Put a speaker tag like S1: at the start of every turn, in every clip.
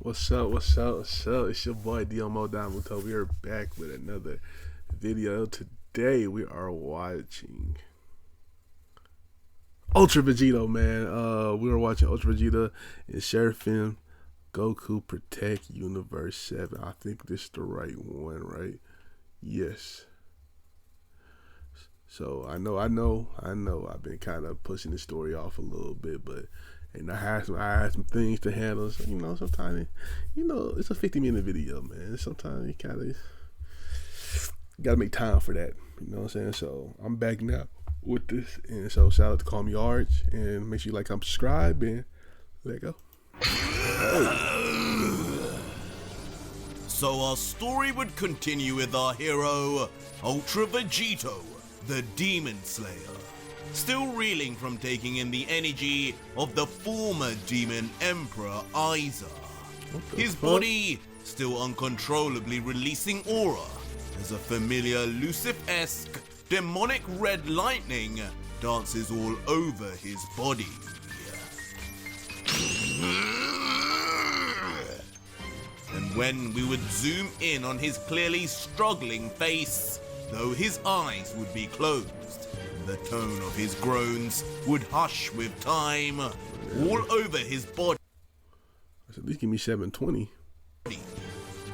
S1: What's up? What's up? What's up? It's your boy Domuto. We are back with another video. Today we are watching Ultra Vegito, man. We were watching Ultra Vegito in Seraphim Goku Protect Universe 7. I think this is the right one, right? Yes. So I know. I've been kind of pushing the story off a little bit, but I had some things to handle. So, sometimes, it's a 50-minute video, man. Sometimes you kind of gotta make time for that. You know what I'm saying? So I'm back now with this, and so shout out to CallMeARJ, and make sure you like, comment, subscribe, and let go.
S2: So our story would continue with our hero, Ultra Vegito, the Demon Slayer. Still reeling from taking in the energy of the former Demon Emperor Aiza. His body still uncontrollably releasing aura as a familiar Lucifer-esque demonic red lightning dances all over his body. And when we would zoom in on his clearly struggling face, though his eyes would be closed, the tone of his groans would hush with time. All over his body,
S1: At least give me 720.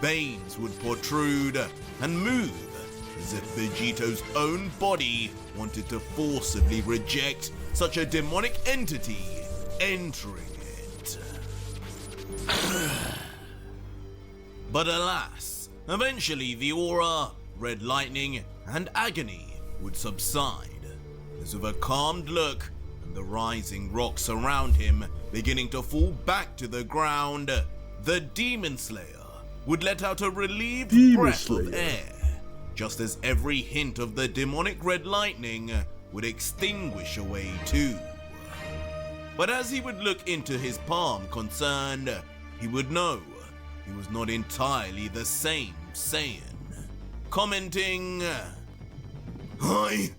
S2: veins would protrude and move as if Vegito's own body wanted to forcibly reject such a demonic entity entering it. But alas, eventually the aura, red lightning, and agony would subside, as with a calmed look and the rising rocks around him beginning to fall back to the ground, the Demon Slayer would let out a relieved breath of air, just as every hint of the demonic red lightning would extinguish away too. But as he would look into his palm concerned, he would know he was not entirely the same Saiyan, commenting, "I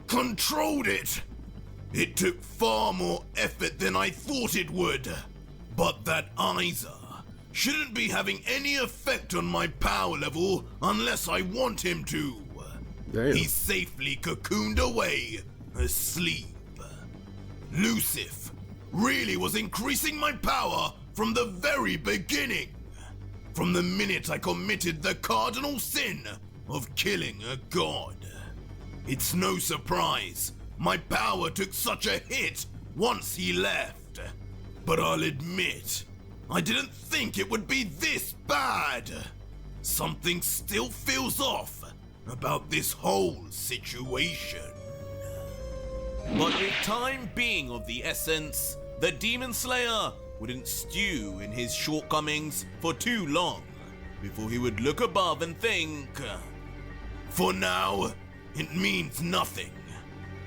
S2: controlled it. It took far more effort than I thought it would. But that Aiza shouldn't be having any effect on my power level unless I want him to.
S1: Damn.
S2: He's safely cocooned away, asleep. Lucifer really was increasing my power from the very beginning. From the minute I committed the cardinal sin of killing a god. It's no surprise my power took such a hit once he left. But I'll admit, I didn't think it would be this bad. Something still feels off about this whole situation." But with time being of the essence, the Demon Slayer wouldn't stew in his shortcomings for too long before he would look above and think, "For now, it means nothing.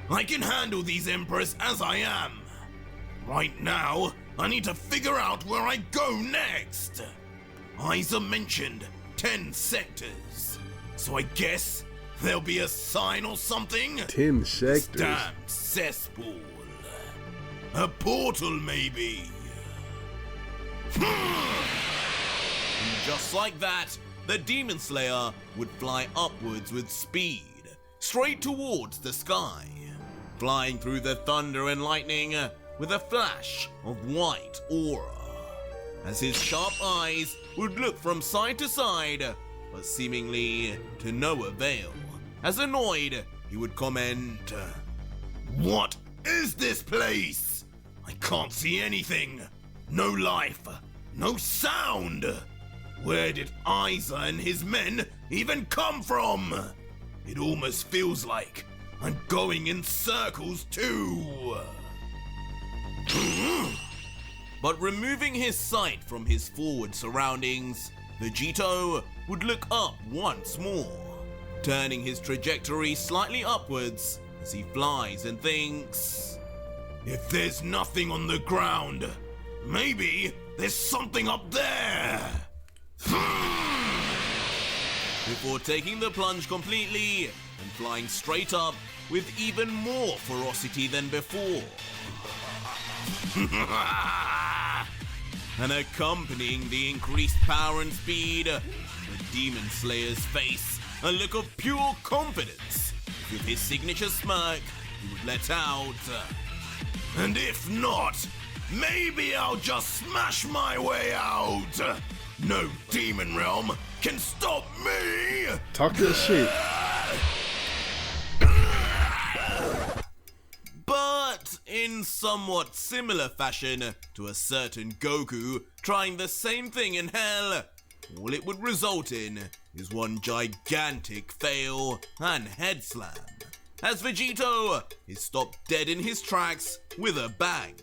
S2: I can handle these emperors as I am. Right now, I need to figure out where I go next. Aiza mentioned 10 sectors, so I guess there'll be a sign or something?
S1: 10 sectors.
S2: Damn cesspool. A portal, maybe." And just like that, the Demon Slayer would fly upwards with speed, straight towards the sky, flying through the thunder and lightning with a flash of white aura, as his sharp eyes would look from side to side, but seemingly to no avail. As annoyed, he would comment, "What is this place? I can't see anything. No life, no sound. Where did Aiza and his men even come from? It almost feels like I'm going in circles too." But removing his sight from his forward surroundings, Vegito would look up once more, turning his trajectory slightly upwards as he flies and thinks, "If there's nothing on the ground, maybe there's something up there." Before taking the plunge completely and flying straight up with even more ferocity than before. and accompanying the increased power and speed, the Demon Slayer's face a look of pure confidence. With his signature smirk, he would let out, "And if not, maybe I'll just smash my way out. No demon realm can stop me."
S1: Talk your shit.
S2: But in somewhat similar fashion to a certain Goku trying the same thing in hell, all it would result in is one gigantic fail and head slam, as Vegito is stopped dead in his tracks with a bang,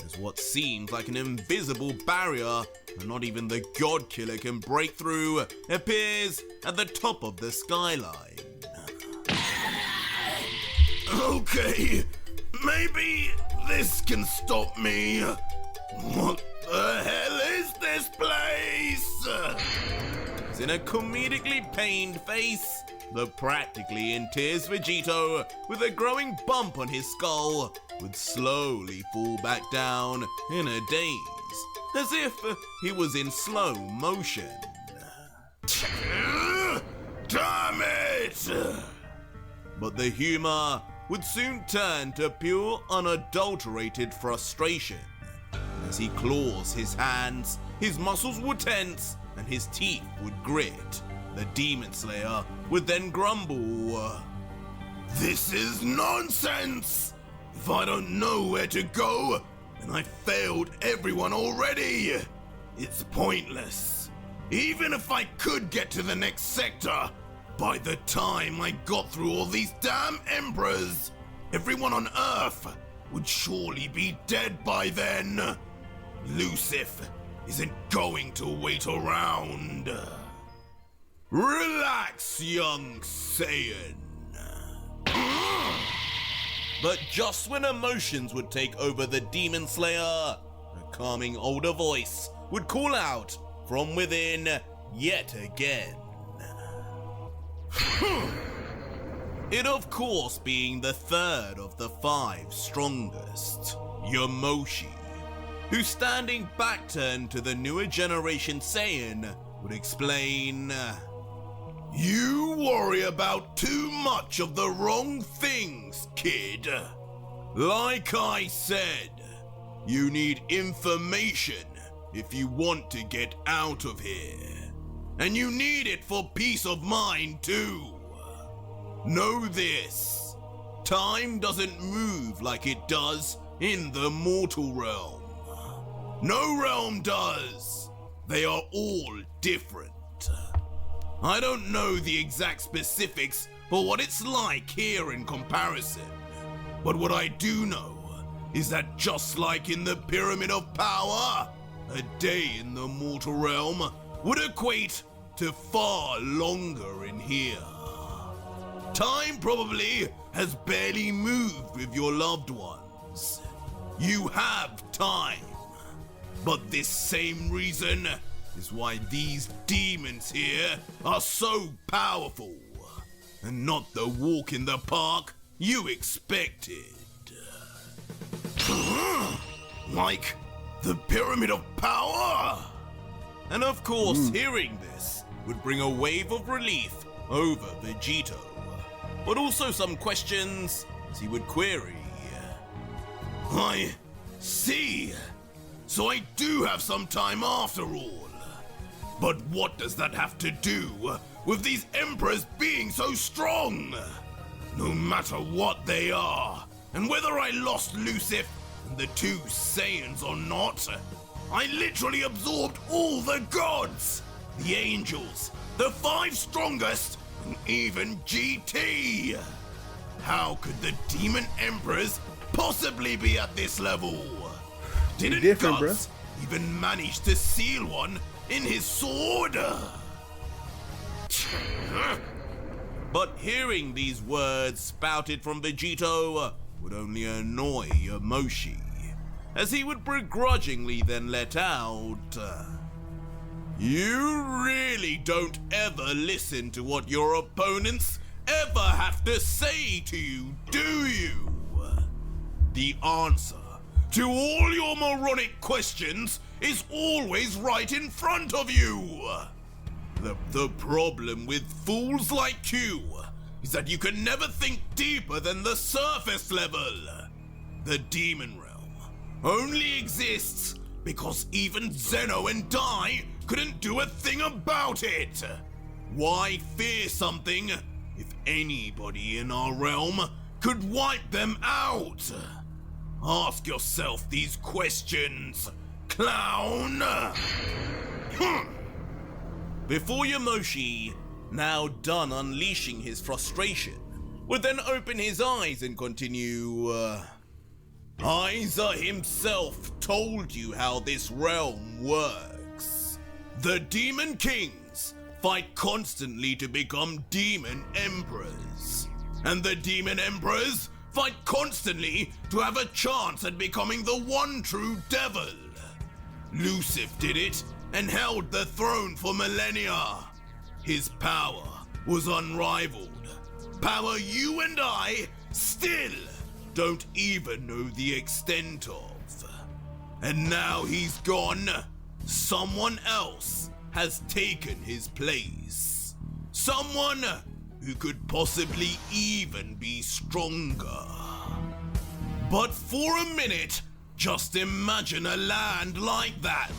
S2: as what seems like an invisible barrier that not even the God Killer can break through appears at the top of the skyline. Okay, maybe this can stop me. What the hell is this place? As in a comedically pained face, the practically in tears Vegito, with a growing bump on his skull, would slowly fall back down in a daze, as if he was in slow motion. Damn it! But the humor would soon turn to pure unadulterated frustration. As he claws his hands, his muscles would tense and his teeth would grit. The Demon Slayer would then grumble, "This is nonsense! If I don't know where to go, then I failed everyone already. It's pointless. Even if I could get to the next sector, by the time I got through all these damn emperors, everyone on Earth would surely be dead by then. Lucifer isn't going to wait around." Relax, young Saiyan. But just when emotions would take over the Demon Slayer, a calming older voice would call out from within yet again. It of course being the third of the 5 strongest, Yamoshi, who standing back turned to the newer generation Saiyan would explain, "You worry about too much of the wrong things, kid. Like I said, you need information if you want to get out of here. And you need it for peace of mind too. Know this, time doesn't move like it does in the mortal realm. No realm does. They are all different. I don't know the exact specifics for what it's like here in comparison, but what I do know is that just like in the Pyramid of Power, a day in the mortal realm would equate to far longer in here. Time probably has barely moved with your loved ones. You have time. But this same reason is why these demons here are so powerful, and not the walk in the park you expected. Like the Pyramid of Power? And of course, hearing this would bring a wave of relief over Vegito, but also some questions as he would query. I see. So I do have some time after all. But what does that have to do with these emperors being so strong? No matter what they are, and whether I lost Lucifer and the 2 Saiyans or not, I literally absorbed all the gods, the angels, the 5 strongest, and even GT. How could the demon emperors possibly be at this level? Didn't Guts even manage to seal one in his sword? But hearing these words spouted from Vegito would only annoy Yamoshi, as he would begrudgingly then let out, "You really don't ever listen to what your opponents ever have to say to you, do you? The answer to all your moronic questions is always right in front of you. The problem with fools like you is that you can never think deeper than the surface level. The demon realm only exists because even Zeno and Dai couldn't do a thing about it. Why fear something if anybody in our realm could wipe them out? Ask yourself these questions, clown! Before Yamoshi, now done unleashing his frustration, would then open his eyes and continue, Aiza himself told you how this realm works. The Demon Kings fight constantly to become Demon Emperors, and the Demon Emperors fight constantly to have a chance at becoming the one true devil. Lucif did it and held the throne for millennia. His power was unrivaled. Power you and I still don't even know the extent of. And now he's gone. Someone else has taken his place. Someone who could possibly even be stronger. But for a minute, just imagine a land like that,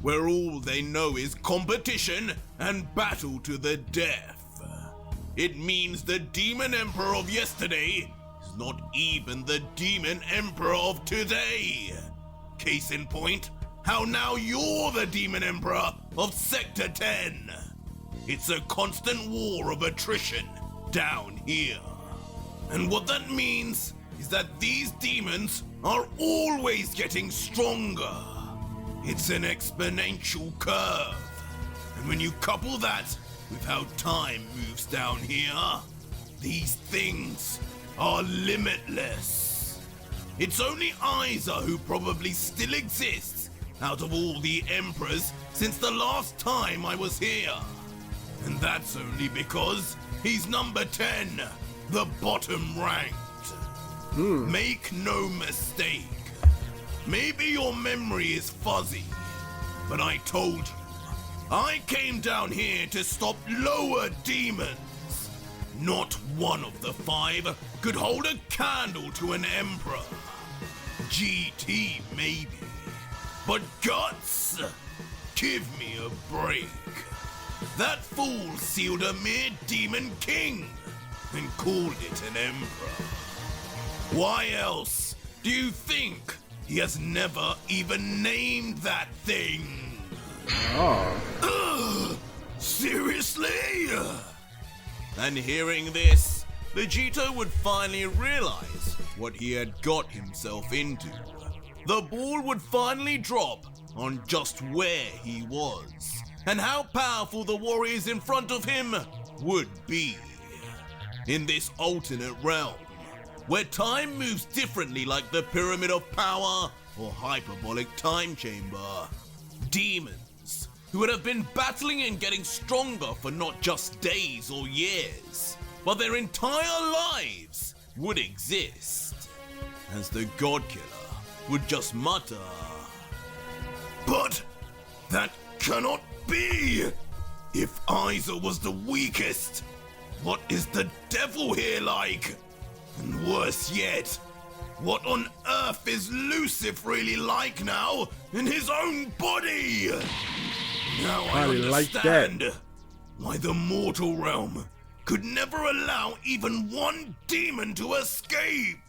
S2: where all they know is competition and battle to the death. It means the Demon Emperor of yesterday is not even the Demon Emperor of today. Case in point, how now you're the Demon Emperor of Sector 10. It's a constant war of attrition down here. And what that means is that these demons are always getting stronger. It's an exponential curve. And when you couple that with how time moves down here, these things are limitless. It's only Aiza who probably still exists out of all the emperors since the last time I was here. And that's only because he's number 10, the bottom ranked. Make no mistake. Maybe your memory is fuzzy, but I told you, I came down here to stop lower demons. Not one of the 5 could hold a candle to an emperor. GT maybe, but guts? Give me a break. That fool sealed a mere demon king and called it an emperor. Why else do you think he has never even named that thing? Seriously? And hearing this, Vegito would finally realize what he had got himself into. The ball would finally drop on just where he was, and how powerful the warriors in front of him would be. In this alternate realm, where time moves differently like the Pyramid of Power or Hyperbolic Time Chamber, demons who would have been battling and getting stronger for not just days or years, but their entire lives would exist, as the God Killer would just mutter, "But that cannot be! If Aiza was the weakest, what is the devil here like? And worse yet, what on earth is Lucif really like now in his own body? Now I understand why the mortal realm could never allow even one demon to escape."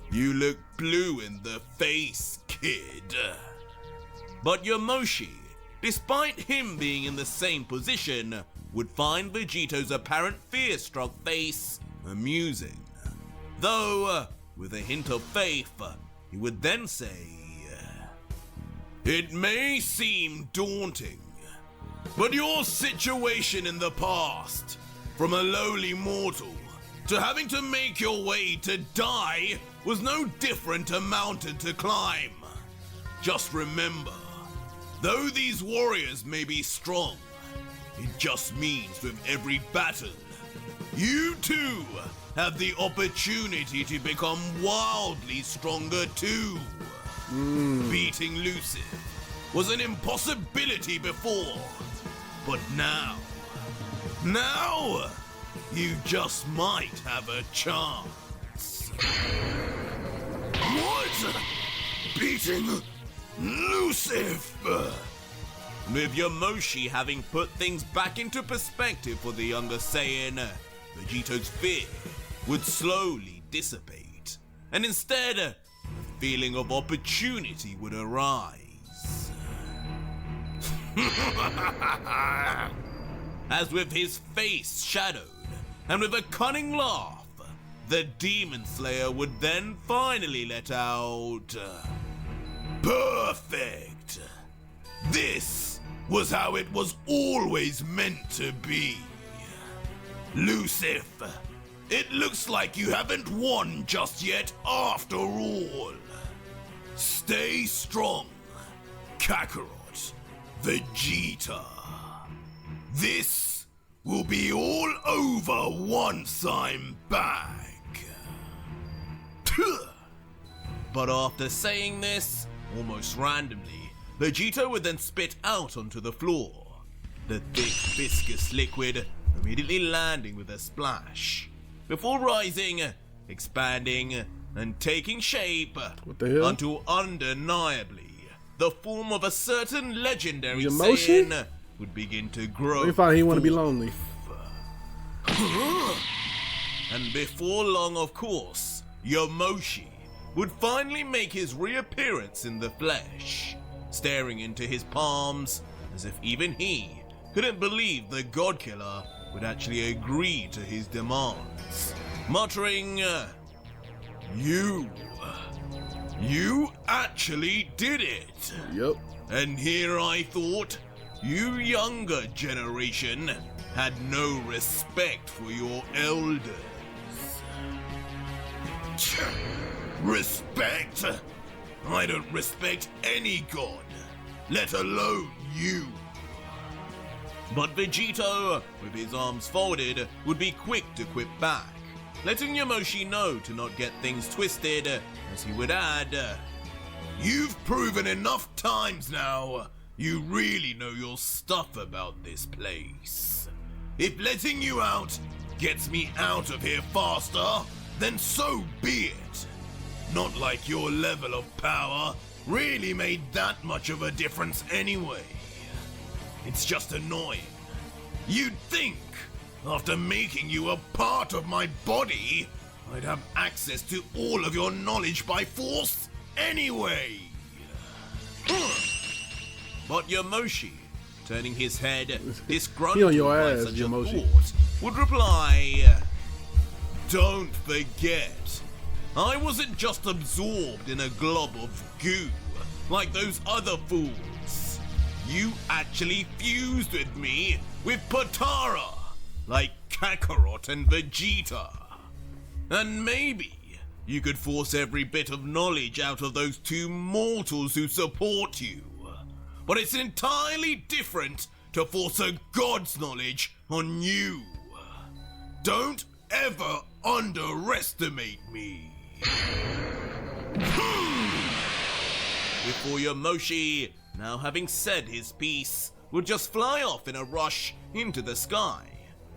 S2: You look blue in the face, kid. But Yamoshi, despite him being in the same position, would find Vegito's apparent fear-struck face amusing. Though, with a hint of faith, he would then say, "It may seem daunting, but your situation in the past, from a lowly mortal to having to make your way to die, was no different a mountain to climb. Just remember, though these warriors may be strong, it just means with every battle, you too have the opportunity to become wildly stronger too. Beating Lucif was an impossibility before, but now, you just might have a chance. What? Beating Lucif? With Yamoshi having put things back into perspective for the younger Saiyan, Vegito's fear would slowly dissipate, and instead, a feeling of opportunity would arise. As with his face shadowed, and with a cunning laugh, the Demon Slayer would then finally let out... Perfect! This was how it was always meant to be. Lucif, it looks like you haven't won just yet after all. Stay strong, Kakarot, Vegeta. This will be all over once I'm back. But after saying this, almost randomly, Vegito would then spit out onto the floor, the thick, viscous liquid immediately landing with a splash, before rising, expanding, and taking shape until undeniably the form of a certain legendary Saiyan would begin to grow.
S1: We thought he wanted to be lonely.
S2: And before long, of course, Yamoshi would finally make his reappearance in the flesh, staring into his palms as if even he couldn't believe the God Killer would actually agree to his demands, muttering, You actually did it.
S1: Yep.
S2: And here I thought you younger generation had no respect for your elders. Respect? I don't respect any god, let alone you. But Vegito, with his arms folded, would be quick to quip back, letting Yamoshi know to not get things twisted, as he would add, You've proven enough times now, you really know your stuff about this place. If letting you out gets me out of here faster, then so be it. Not like your level of power really made that much of a difference anyway. It's just annoying. You'd think, after making you a part of my body, I'd have access to all of your knowledge by force anyway. But Yamoshi, turning his head disgruntled by such a thought, would reply, Don't forget, I wasn't just absorbed in a glob of goo like those other fools. You actually fused with me with Potara, like Kakarot and Vegeta. And maybe you could force every bit of knowledge out of those two mortals who support you. But it's entirely different to force a god's knowledge on you. Don't ever underestimate me. Before Yamoshi, now having said his piece, would just fly off in a rush into the sky,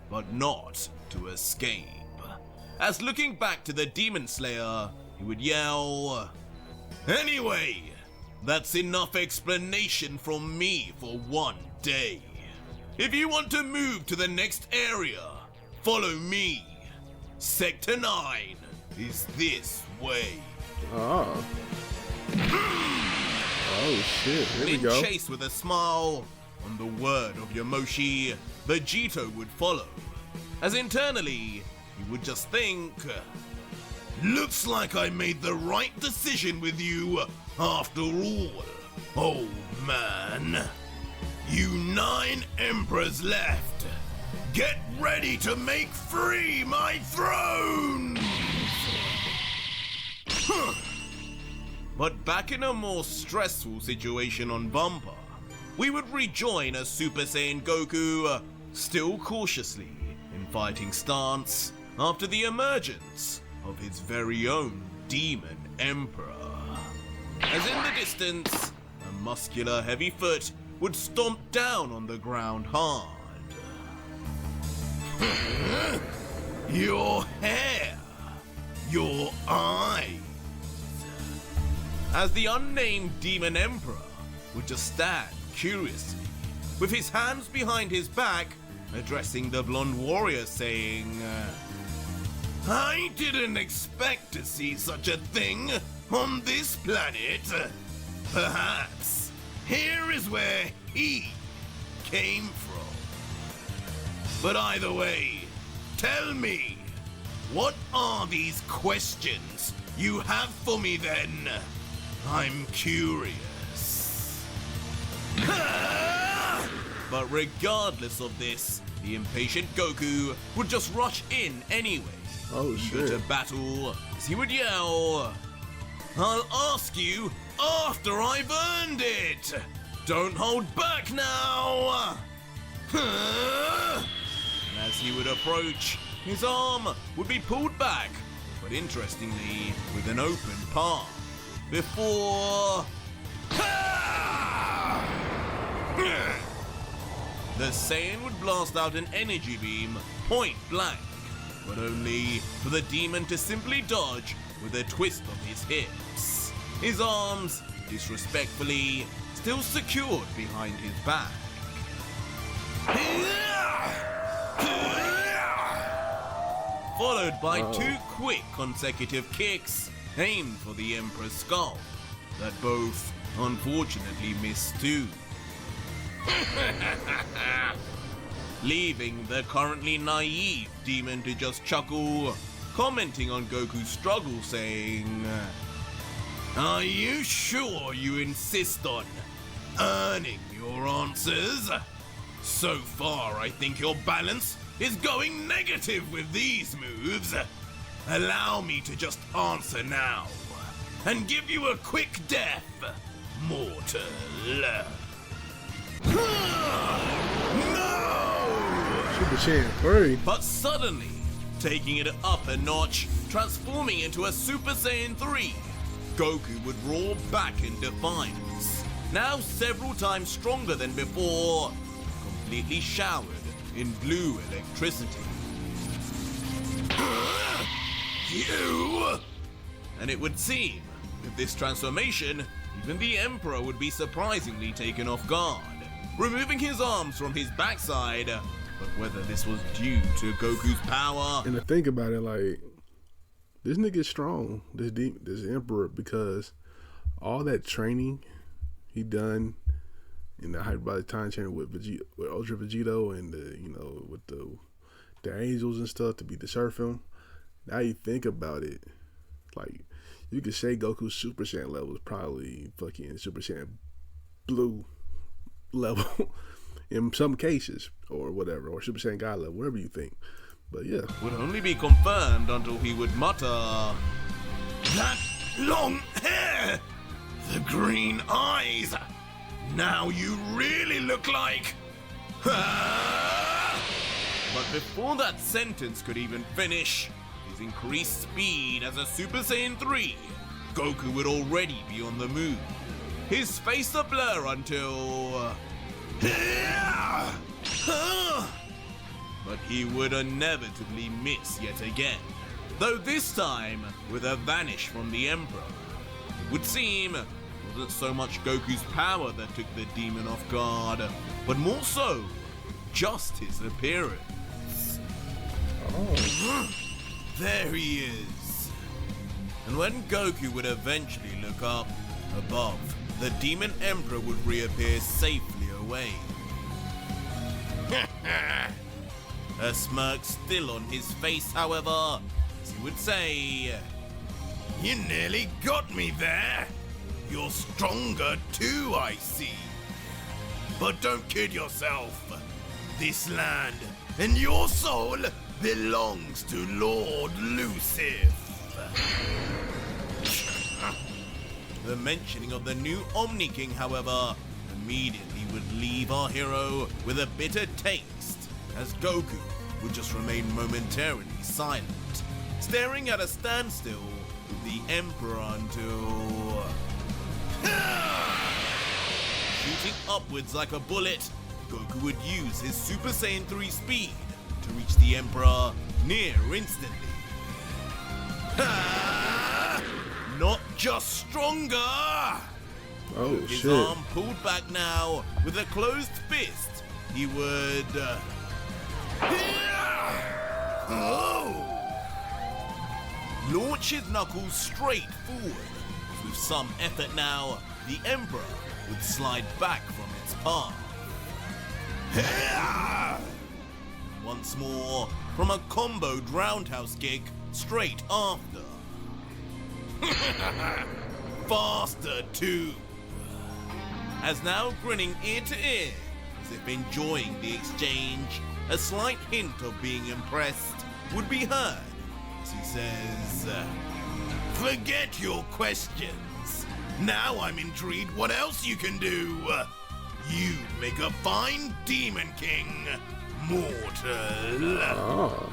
S2: but not to escape. As looking back to the Demon Slayer, he would yell, Anyway, that's enough explanation from me for one day. If you want to move to the next area, follow me. Sector 9 is this way.
S1: Oh. Oh shit, here we go.
S2: In chase with a smile, on the word of Yamoshi, Vegito would follow. As internally, he would just think, Looks like I made the right decision with you after all, old man. You 9 emperors left. Get ready to make free my throne! But back in a more stressful situation on Bumper, we would rejoin a Super Saiyan Goku, still cautiously in fighting stance, after the emergence of his very own Demon Emperor. As in the distance, a muscular heavy foot would stomp down on the ground hard. Your hair, your eyes. As the unnamed Demon Emperor would just stand curiously, with his hands behind his back, addressing the blonde warrior, saying, I didn't expect to see such a thing on this planet. Perhaps here is where he came from. But either way, tell me, what are these questions you have for me then? I'm curious. But regardless of this, the impatient Goku would just rush in anyway.
S1: Oh
S2: Eager
S1: shit.
S2: to battle, as he would yell, I'll ask you after I've earned it! Don't hold back now! And as he would approach, his arm would be pulled back, but interestingly, with an open palm, before... The Saiyan would blast out an energy beam point blank, but only for the demon to simply dodge with a twist of his hips. His arms, disrespectfully, still secured behind his back. Followed by two quick consecutive kicks aimed for the Emperor's skull, that both unfortunately missed too. Leaving the currently naive demon to just chuckle, commenting on Goku's struggle, saying, Are you sure you insist on earning your answers? So far, I think your balance is going negative with these moves. Allow me to just answer now and give you a quick death, mortal. No!
S1: Super Saiyan 3.
S2: But suddenly, taking it up a notch, transforming into a Super Saiyan 3, Goku would roar back in defiance, now several times stronger than before, completely showered in blue electricity. You! And it would seem, with this transformation, even the Emperor would be surprisingly taken off guard, removing his arms from his backside. But whether this was due to Goku's power...
S1: And to think about it, like, this nigga's strong, this Emperor, because all that training he done in the Hyperbolic Time Chamber with Vegito, with Ultra Vegito, and with the angels and stuff to beat the Seraphim. Now you think about it, like, you could say Goku's Super Saiyan level is probably fucking Super Saiyan Blue level in some cases, or whatever, or Super Saiyan God level, whatever you think. But yeah,
S2: would only be confirmed until he would mutter, That long hair! The green eyes! Now you really look like... But before that sentence could even finish, his increased speed as a Super Saiyan 3, Goku would already be on the move. His face a blur until... But he would inevitably miss yet again, though this time with a vanish from the Emperor. It would seem it wasn't so much Goku's power that took the demon off guard, but more so just his appearance.
S1: oh,
S2: There he is. And when Goku would eventually look up, above, the Demon Emperor would reappear safely away. A smirk still on his face, however, as he would say, You nearly got me there. You're stronger too, I see. But don't kid yourself. This land and your soul belongs to Lord Lucif. The mentioning of the new Omni King, however, immediately would leave our hero with a bitter taste, as Goku would just remain momentarily silent, staring at a standstill with the Emperor until... Shooting upwards like a bullet, Goku would use his Super Saiyan 3 speed to reach the Emperor near instantly. Not just stronger!
S1: Oh,
S2: His
S1: shit.
S2: arm pulled back now, with a closed fist, he would... launch his knuckles straight forward. With some effort now, the Emperor would slide back from its path. Once more, from a comboed roundhouse kick straight after. Faster too. As now grinning ear to ear, as if enjoying the exchange, a slight hint of being impressed would be heard as he says, "Forget your questions. Now I'm intrigued what else you can do. You make a fine Demon King, mortal."
S1: Oh.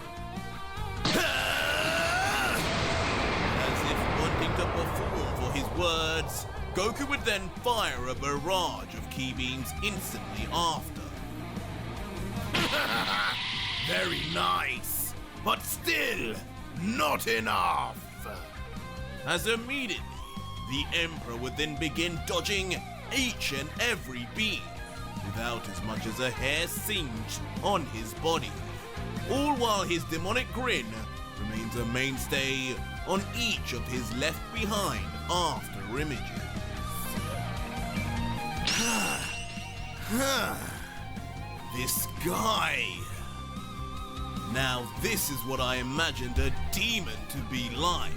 S2: As if wanting to perform for his words, Goku would then fire a barrage of ki beams instantly after. Very nice, but still not enough. As immediately, the Emperor would then begin dodging each and every beam, without as much as a hair singed on his body, all while his demonic grin remains a mainstay on each of his left behind after images. This guy. Now this is what I imagined a demon to be like.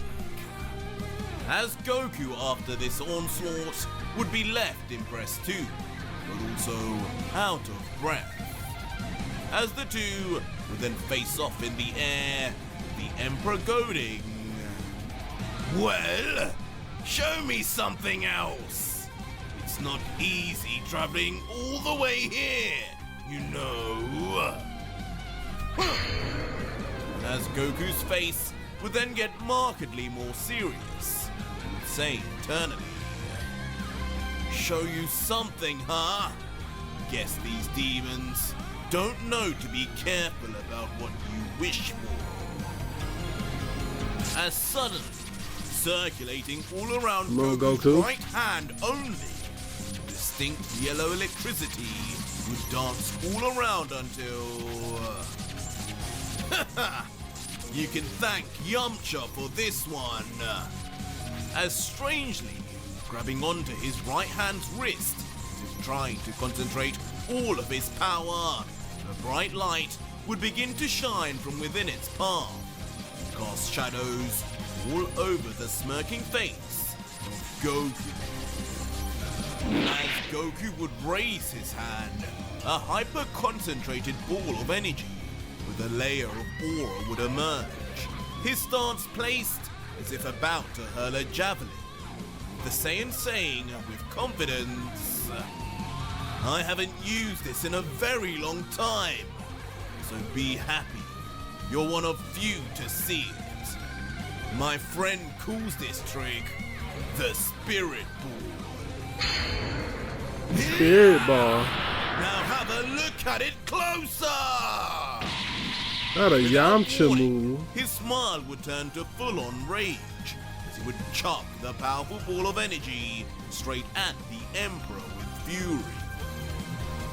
S2: As Goku after this onslaught would be left impressed too, but also out of breath. As the two would then face off in the air, the Emperor goading, "Well, show me something else. It's not easy traveling all the way here, you know." As Goku's face would then get markedly more serious, he would say internally, "Show you something, huh? Guess these demons don't know to be careful about what you wish for." As suddenly, circulating all around
S1: Come on,
S2: Goku's
S1: Goku.
S2: right hand only, distinct yellow electricity would dance all around until... You can thank Yamcha for this one. As strangely, grabbing onto his right hand's wrist, as if trying to concentrate all of his power, a bright light would begin to shine from within its palm, and cast shadows all over the smirking face of Goku. As Goku would raise his hand, a hyper-concentrated ball of energy with a layer of aura would emerge, his stance placed as if about to hurl a javelin, the Saiyan saying with confidence, "I haven't used this in a very long time, so be happy. You're one of few to see it. My friend calls this trick the Spirit Ball."
S1: Spirit ball.
S2: Now have a look at it closer!
S1: Not a Yamcha
S2: Warning,
S1: move.
S2: his smile would turn to full-on rage as he would chuck the powerful ball of energy straight at the Emperor with fury.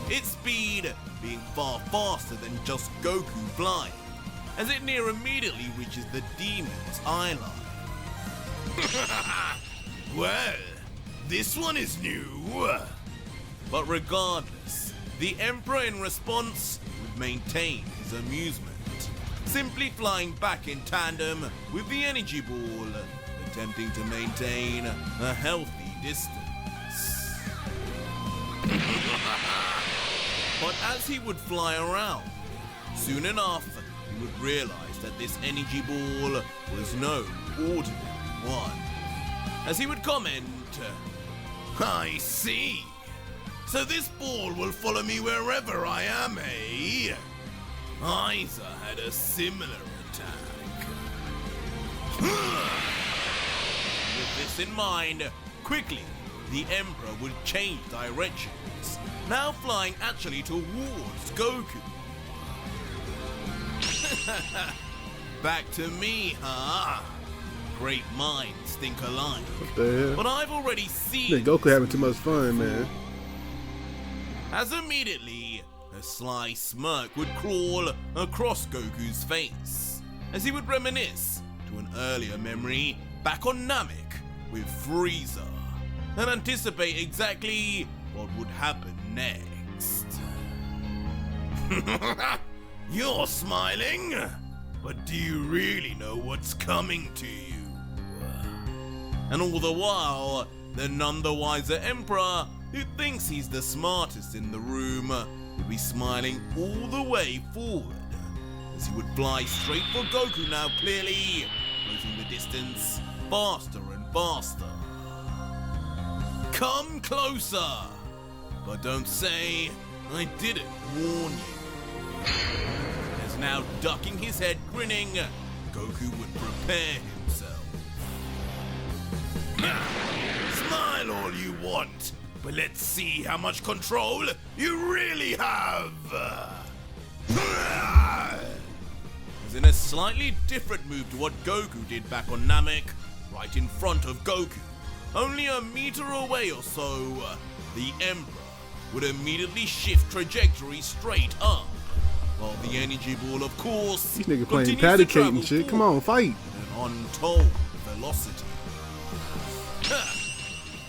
S2: Its speed being far faster than just Goku flying, as it near immediately reaches the demon's eye line. Well, this one is new. But regardless, the Emperor in response would maintain his amusement, simply flying back in tandem with the energy ball, attempting to maintain a healthy distance. But as he would fly around, soon enough he would realize that this energy ball was no ordinary one. As he would comment, "I see. So this ball will follow me wherever I am, eh? Aiza had a similar attack. With this in mind, quickly, the Emperor would change directions, now flying actually towards Goku. Back to me, huh? Great minds think alike.
S1: What the hell?
S2: But I've already seen
S1: Yeah, Goku having too much fun, man.
S2: as immediately a sly smirk would crawl across Goku's face as he would reminisce to an earlier memory back on Namek with Frieza and anticipate exactly what would happen next. You're smiling, but do you really know what's coming to you? And all the while, the none the wiser Emperor, who thinks he's the smartest in the room, would be smiling all the way forward as he would fly straight for Goku now, clearly closing the distance faster and faster. Come closer, but don't say I didn't warn you. As now ducking his head, grinning, Goku would prepare himself. Smile all you want, but let's see how much control you really have. As in a slightly different move to what Goku did back on Namek, right in front of Goku, only a meter away or so, the Emperor would immediately shift trajectory straight up, while the energy ball, of course,
S1: These niggas playing
S2: continues
S1: patty
S2: to
S1: cake
S2: travel
S1: and shit. Come on, fight.
S2: at an untold velocity.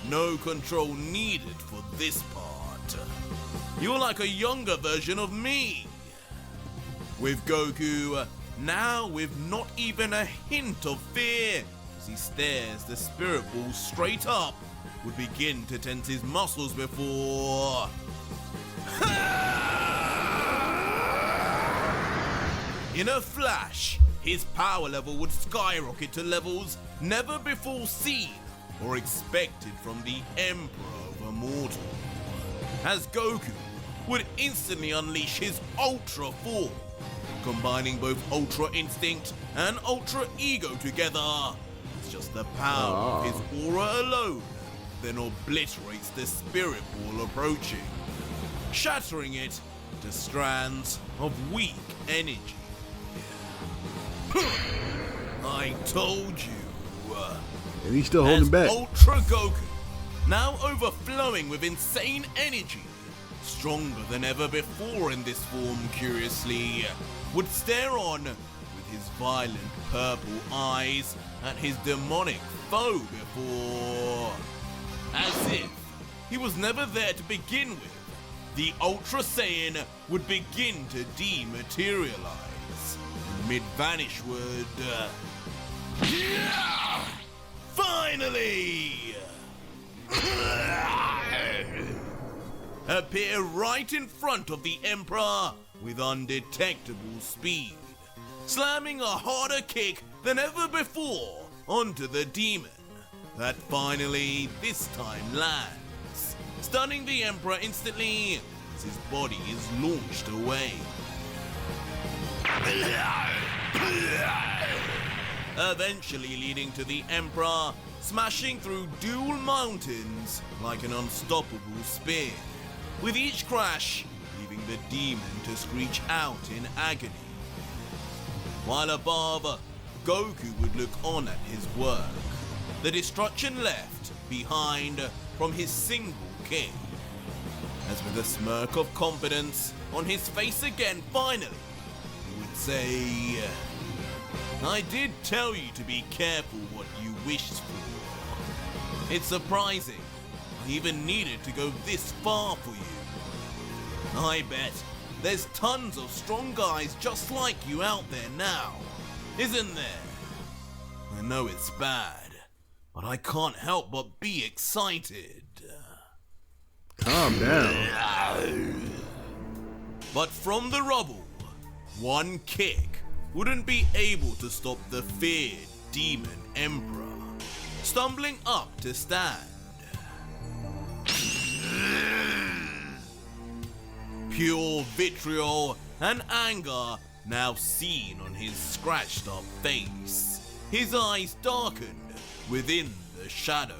S2: No control needed for this part. You're like a younger version of me. With Goku, now with not even a hint of fear, as he stares the spirit ball straight up, would begin to tense his muscles before... In a flash, his power level would skyrocket to levels never before seen or expected from the Emperor of Immortal, as Goku would instantly unleash his Ultra form, combining both Ultra Instinct and Ultra Ego together. It's just the power of his aura alone then obliterates the spirit ball approaching, shattering it to strands of weak energy. I told you.
S1: And he's still holding
S2: As
S1: back.
S2: Ultra Goku, now overflowing with insane energy, stronger than ever before in this form, curiously, would stare on with his violent purple eyes at his demonic foe before, as if he was never there to begin with, the Ultra Saiyan would begin to dematerialize. Mid-vanish would... finally! Appear right in front of the Emperor with undetectable speed, slamming a harder kick than ever before onto the demon that finally this time lands, stunning the Emperor instantly as his body is launched away. Eventually leading to the Emperor smashing through dual mountains like an unstoppable spear, with each crash leaving the demon to screech out in agony. While above, Goku would look on at his work, the destruction left behind from his single kick, as with a smirk of confidence on his face again finally, he would say, I did tell you to be careful what you wished for. It's surprising I even needed to go this far for you. I bet there's tons of strong guys just like you out there now, isn't there? I know it's bad, but I can't help but be excited.
S1: Calm down.
S2: But from the rubble, one kick wouldn't be able to stop the feared demon Emperor, stumbling up to stand. pure vitriol and anger now seen on his scratched up face. His eyes darkened within the shadow.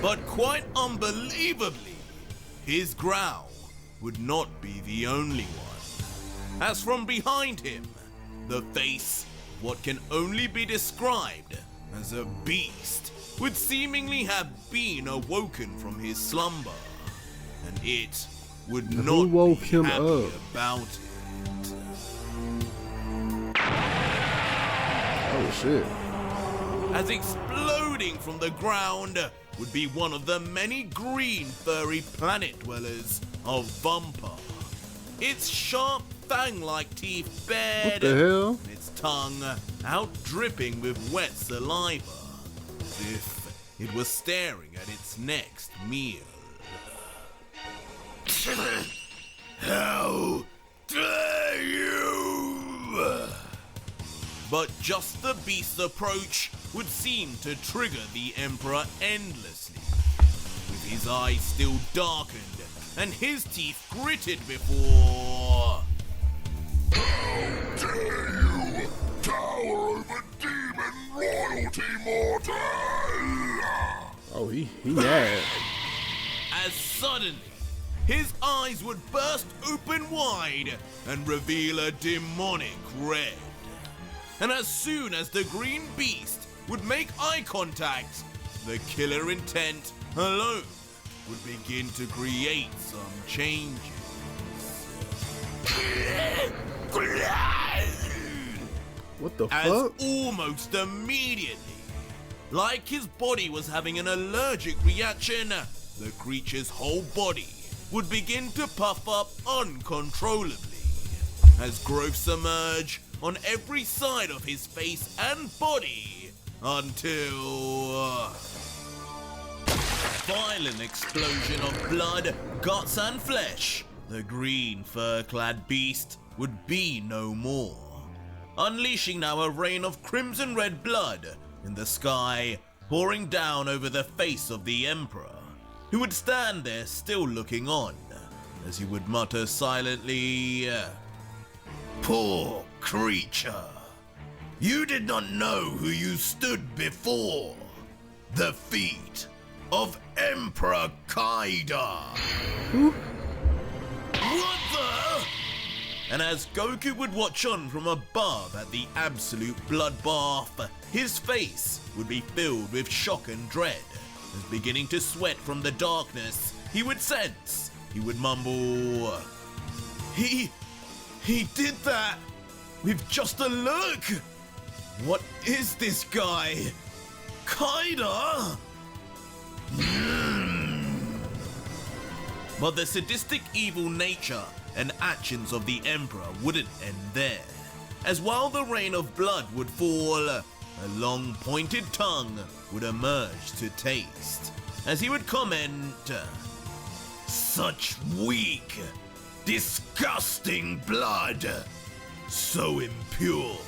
S2: But quite unbelievably, his growl would not be the only one. As from behind him, the face of what can only be described as a beast would seemingly have been awoken from his slumber, and it would not
S1: woke
S2: be
S1: him
S2: happy
S1: up?
S2: about it.
S1: Oh shit.
S2: As exploding from the ground would be one of the many green furry planet dwellers of Vampa. Its sharp fang-like teeth bared,
S1: What the hell?
S2: and its tongue out dripping with wet saliva, as if it was staring at its next meal. How dare you! But just the beast's approach would seem to trigger the Emperor endlessly, with his eyes still darkened and his teeth gritted before...
S3: How dare you tower over demon royalty, mortal!
S1: Oh, he mad.
S2: As suddenly, his eyes would burst open wide and reveal a demonic red. And as soon as the green beast would make eye contact, the killer intent alone would begin to create some changes.
S1: What the
S2: As
S1: fuck?
S2: almost immediately, like his body was having an allergic reaction, the creature's whole body would begin to puff up uncontrollably as growths emerge on every side of his face and body until... violent explosion of blood, guts and flesh. The green fur-clad beast would be no more, unleashing now a rain of crimson red blood in the sky, pouring down over the face of the Emperor, who would stand there still looking on, as he would mutter silently, "Poor creature, you did not know who you stood before. The feet of Emperor Kaida." What the? And as Goku would watch on from above at the absolute bloodbath, his face would be filled with shock and dread, as beginning to sweat from the darkness he would sense, he would mumble, He did that with just a look. What is this guy? Kaida? But the sadistic evil nature and actions of the Emperor wouldn't end there, as while the rain of blood would fall, a long pointed tongue would emerge to taste, as he would comment, "Such weak, disgusting blood, so impure,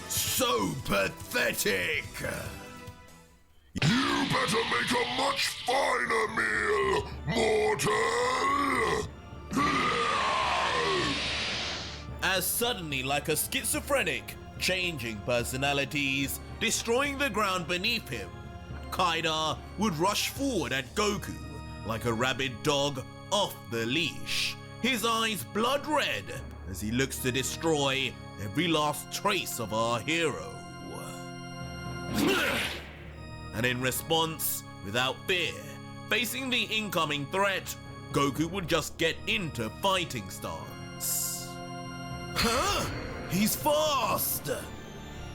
S2: so pathetic."
S3: You better make a much finer meal, mortal!
S2: As suddenly, like a schizophrenic, changing personalities, destroying the ground beneath him, Kaida would rush forward at Goku like a rabid dog off the leash, his eyes blood red as he looks to destroy every last trace of our hero. And in response, without fear, facing the incoming threat, Goku would just get into fighting stance. Huh? He's fast!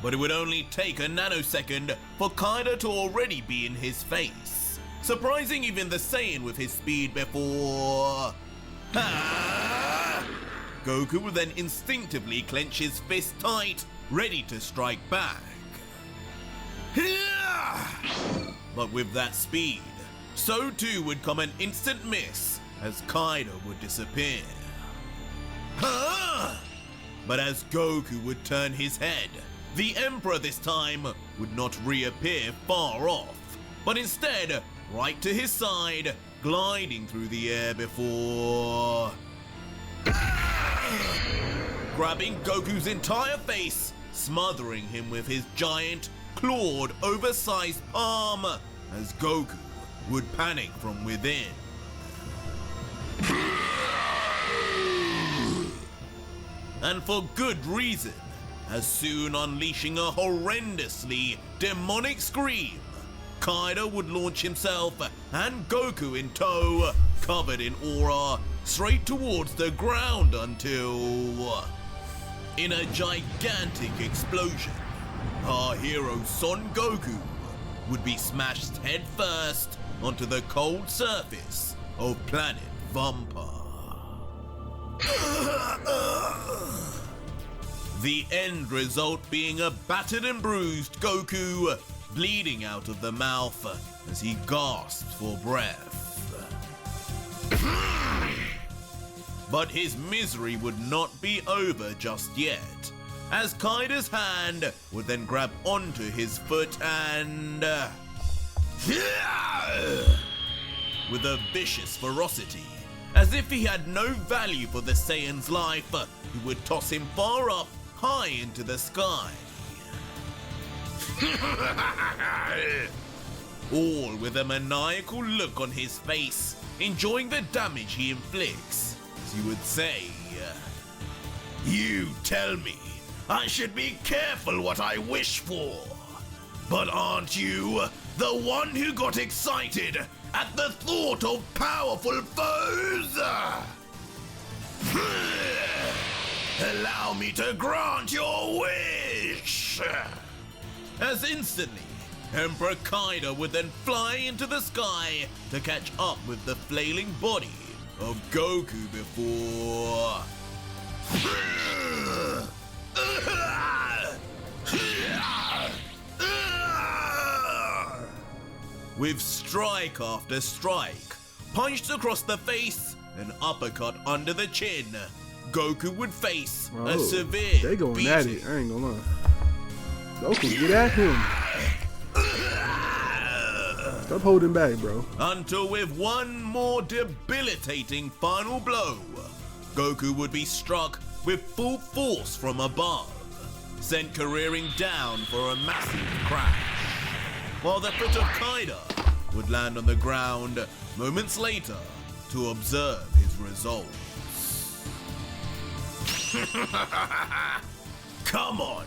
S2: But it would only take a nanosecond for Kaida to already be in his face, surprising even the Saiyan with his speed before... Goku would then instinctively clench his fist tight, ready to strike back. But with that speed, so too would come an instant miss as Kaida would disappear. But as Goku would turn his head, the Emperor this time would not reappear far off, but instead right to his side, gliding through the air before grabbing Goku's entire face, smothering him with his giant, clawed, oversized palm as Goku would panic from within. And for good reason, as soon unleashing a horrendously demonic scream, Kaido would launch himself and Goku in tow, covered in aura, straight towards the ground until, in a gigantic explosion, our hero Son Goku would be smashed headfirst onto the cold surface of planet Vampa. The end result being a battered and bruised Goku, bleeding out of the mouth as he gasps for breath. But his misery would not be over just yet, as Kaido's hand would then grab onto his foot and with a vicious ferocity, as if he had no value for the Saiyan's life, he would toss him far up, high into the sky. All with a maniacal look on his face, enjoying the damage he inflicts, as he would say,
S3: You tell me I should be careful what I wish for. But aren't you the one who got excited at the thought of powerful foes? Allow me to grant your wish.
S2: as instantly, Emperor Kaido would then fly into the sky to catch up with the flailing body of Goku before with strike after strike, punched across the face and uppercut under the chin, Goku would face a severe
S1: They going
S2: beating.
S1: at it, I ain't gonna lie. Goku, get at him. Stop holding back, bro.
S2: Until with one more debilitating final blow, Goku would be struck with full force from above, sent careering down for a massive crash, while the foot of Kaido would land on the ground moments later to observe his results.
S3: Come on.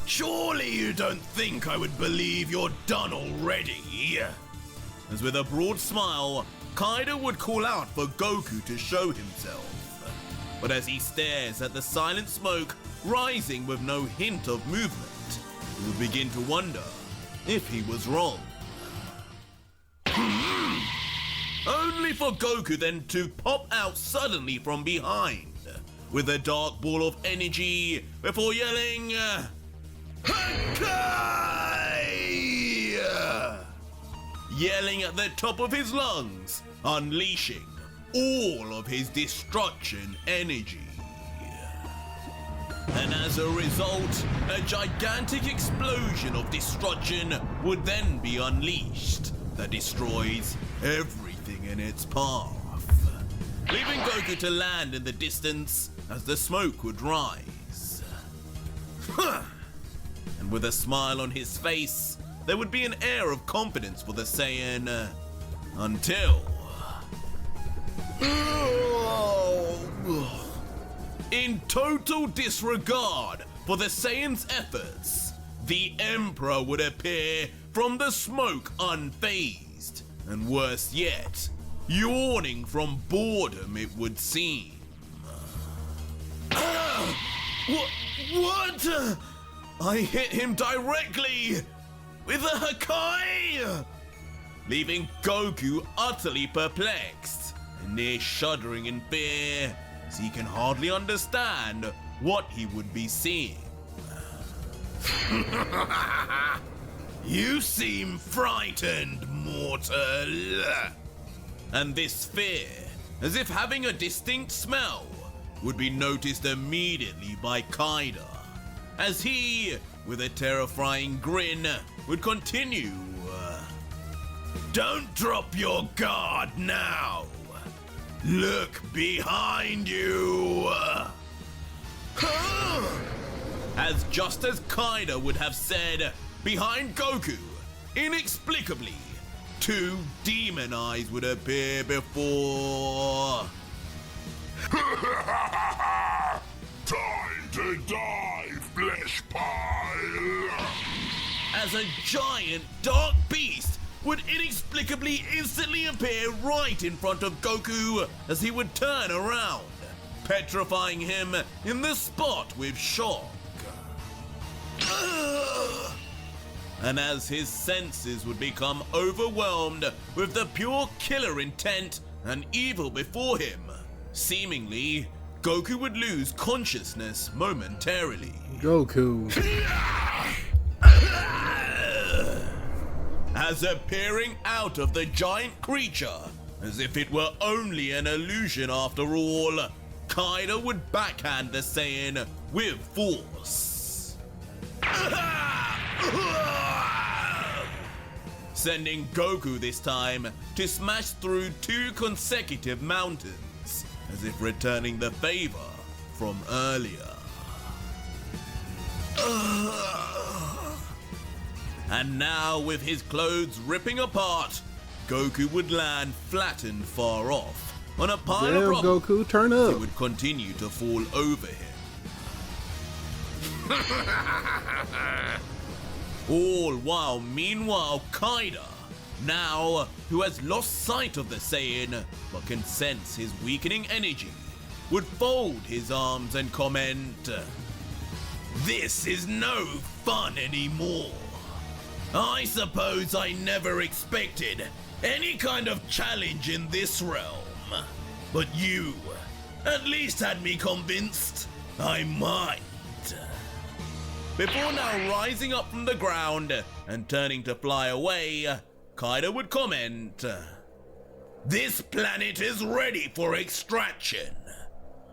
S3: Surely you don't think I would believe you're done already?
S2: As with a broad smile, Kaido would call out for Goku to show himself. But as he stares at the silent smoke rising with no hint of movement, he would begin to wonder if he was wrong. Only for Goku then to pop out suddenly from behind with a dark ball of energy before yelling, "Hakai!" Yelling at the top of his lungs, unleashing all of his destruction energy. And as a result, a gigantic explosion of destruction would then be unleashed that destroys everything in its path, leaving Goku to land in the distance as the smoke would rise. And with a smile on his face, there would be an air of confidence for the Saiyan until... in total disregard for the Saiyan's efforts, the Emperor would appear from the smoke unfazed, and worse yet, yawning from boredom it would seem. What? I hit him directly with a Hakai! Leaving Goku utterly perplexed and near shuddering in fear, as he can hardly understand what he would be seeing.
S3: You seem frightened, mortal.
S2: And this fear, as if having a distinct smell, would be noticed immediately by Kaido, as he, with a terrifying grin, would continue.
S3: Don't drop your guard now. Look behind you. As just as Kaido would have said, behind Goku, inexplicably, two demon eyes would appear before.
S2: Time to die, flesh pile!
S3: As a giant dark beast would inexplicably instantly appear right in front of Goku as he would turn around, petrifying him in the spot with shock. And as his senses would become overwhelmed with the pure killer intent and evil before him, seemingly, Goku would lose consciousness momentarily.
S1: Goku.
S3: As appearing out of the giant creature, as if it were only an illusion after all, Kaido would backhand the Saiyan with force. Sending Goku this time to smash through two consecutive mountains, as if returning the favor from earlier. And now, with his clothes ripping apart, Goku would land flattened far off on a pile of
S1: Damn,
S3: rubble.
S1: Goku, turn up.
S3: It would continue to fall over him. All while, meanwhile, Kaido, now who has lost sight of the Saiyan but can sense his weakening energy, would fold his arms and comment, "This is no fun anymore. I suppose I never expected any kind of challenge in this realm, but you at least had me convinced I might." Before now rising up from the ground and turning to fly away, Kaido would comment, "This planet is ready for extraction.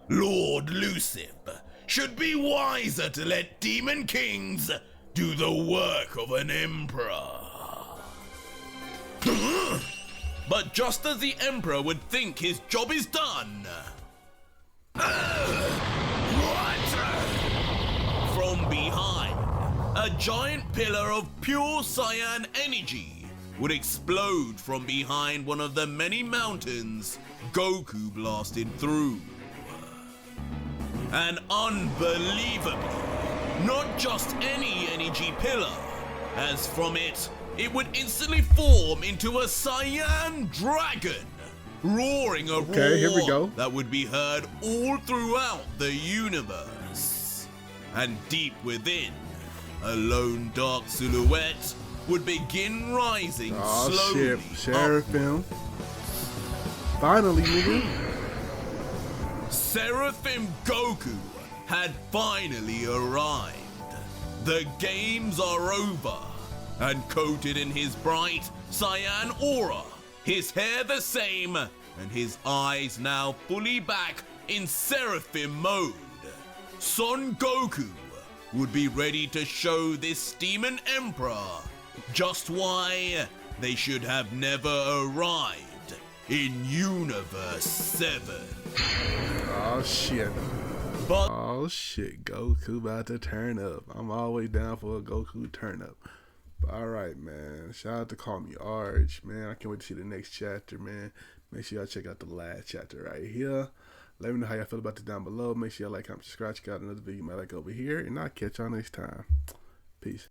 S3: Lord Lucifer should be wiser to let demon kings do the work of an emperor." But just as the emperor would think his job is done, from behind, a giant pillar of pure cyan energy would explode from behind one of the many mountains Goku blasted through. And unbelievably, not just any energy pillar, as from it would instantly form into a cyan dragon, roaring a roar
S1: here we go.
S3: that would be heard all throughout the universe. And deep within, a lone dark silhouette would begin rising slowly.
S1: Shit, Seraphim. Finally, nigga.
S3: Seraphim Goku had finally arrived. The games are over, and coated in his bright cyan aura, his hair the same, and his eyes now fully back in Seraphim mode, Son Goku would be ready to show this demon emperor just why they should have never arrived in Universe 7.
S1: Oh shit.
S3: But
S1: Oh shit, Goku about to turn up. I'm always down for a Goku turn up. But alright, man. Shout out to CallMeARJ, man. I can't wait to see the next chapter, man. Make sure y'all check out the last chapter right here. Let me know how y'all feel about this down below. Make sure y'all like, comment, subscribe, check out another video you might like over here. And I'll catch y'all next time. Peace.